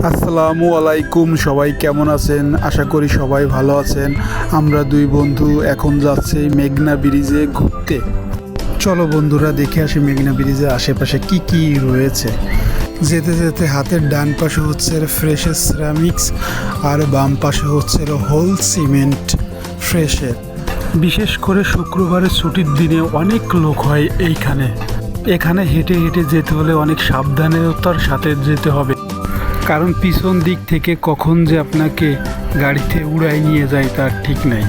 আসসালামু আলাইকুম, সবাই কেমন আছেন? আশা করি সবাই ভালো আছেন। আমরা দুই বন্ধু এখন যাচ্ছি মেঘনা ব্রিজে ঘুরতে। চলো বন্ধুরা, দেখে আসি মেঘনা ব্রিজের আশেপাশে কি কি রয়েছে। যেতে যেতে হাতের ডান পাশে হচ্ছে ফ্রেশের সিরামিক্স আর বাম পাশে হচ্ছে হোল সিমেন্ট ফ্রেশের। বিশেষ করে শুক্রবারের ছুটির দিনে অনেক লোক হয় এখানে হেঁটে হেঁটে যেতে হলে অনেক সাবধানতার সাথে যেতে হবে, কারণ পিছন দিক থেকে কখন যে আপনাকে গাড়িতে উড়াই নিয়ে যায় তার ঠিক নাই।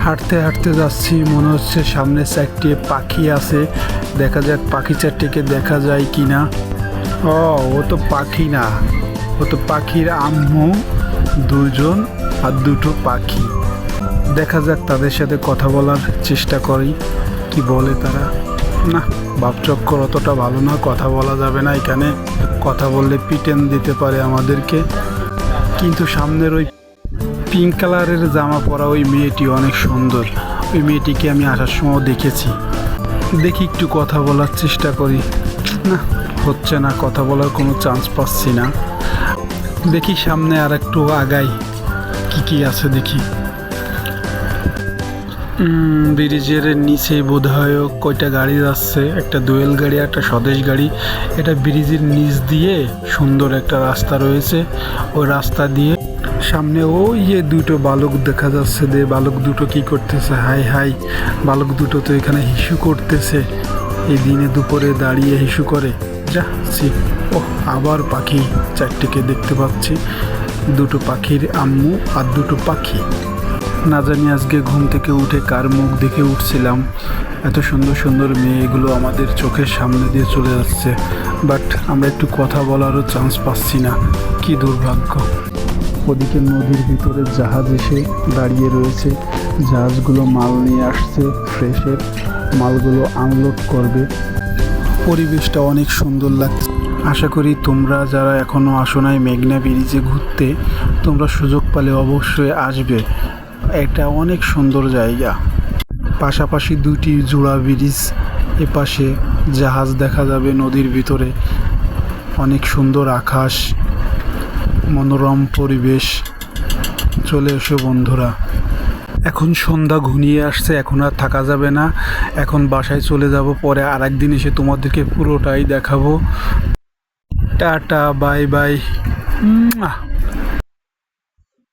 হাঁটতে হাঁটতে যাচ্ছি, মনে হচ্ছে সামনে চারটে পাখি আছে। দেখা যাক পাখি চারটিকে দেখা যায় কি না। ও তো পাখি না, ও তো পাখির আম্মু, দুজন আর দুটো পাখি। দেখা যাক, তাদের সাথে কথা বলার চেষ্টা করি, কি বলে তারা। না, ভাবচক্কর অতটা ভালো না, কথা বলা যাবে না এখানে। কথা বললে পিটেন দিতে পারে আমাদেরকে। কিন্তু সামনের ওই পিঙ্ক কালারের জামা পরা ওই মেয়েটি অনেক সুন্দর। ওই মেয়েটিকে আমি আসার সময় দেখেছি। দেখি একটু কথা বলার চেষ্টা করি। না, হচ্ছে না, কথা বলার কোনো চান্স পাচ্ছি না। দেখি সামনে আর একটু আগাই, কি আছে দেখি। ব্রিজের নিচে বোধহয় কয়টা গাড়ি যাচ্ছে, একটা দোয়েল গাড়ি, একটা স্বদেশ গাড়ি। এটা ব্রিজের নিচ দিয়ে সুন্দর একটা রাস্তা রয়েছে। ওই রাস্তা দিয়ে সামনে ওই দুটো বালক দেখা যাচ্ছে। বালক দুটো কি করতেছে? হাই হাই, বালক দুটো তো এখানে হিসু করতেছে। এই দিনে দুপুরে দাঁড়িয়ে হিসু করে যাচ্ছি। ও, আবার পাখি চারটিকে দেখতে পাচ্ছি। দুটো পাখির আম্মু আর দুটো পাখি। না জানি আজকে ঘুম থেকে উঠে কার মুখ দেখে উঠছিলাম। এত সুন্দর সুন্দর মেয়েগুলো আমাদের চোখের সামনে দিয়ে চলে যাচ্ছে, বাট আমরা একটু কথা বলারও চান্স পাচ্ছি না। কি দুর্ভাগ্য। ওদিকে নদীর ভিতরে জাহাজ এসে দাঁড়িয়ে রয়েছে। জাহাজগুলো মাল নিয়ে আসছে, ফ্রেশের মালগুলো আনলোড করবে। পরিবেশটা অনেক সুন্দর লাগছে। আশা করি তোমরা যারা এখনও আসো নাই মেঘনা ব্রিজে ঘুরতে, তোমরা সুযোগ পেলে অবশ্যই আসবে। এটা অনেক সুন্দর জায়গা। পাশাপাশি দুইটি জোড়া ব্রিজ, এপাশে জাহাজ দেখা যাবে নদীর ভিতরে। অনেক সুন্দর আকাশ, মনোরম পরিবেশ। চলে এসো বন্ধুরা। এখন সন্ধ্যা ঘনিয়ে আসছে, এখন আর থাকা যাবে না। এখন বাসায় চলে যাব, পরে আর একদিন এসে তোমাদেরকে পুরোটাই দেখাবো। Tata, bye bye.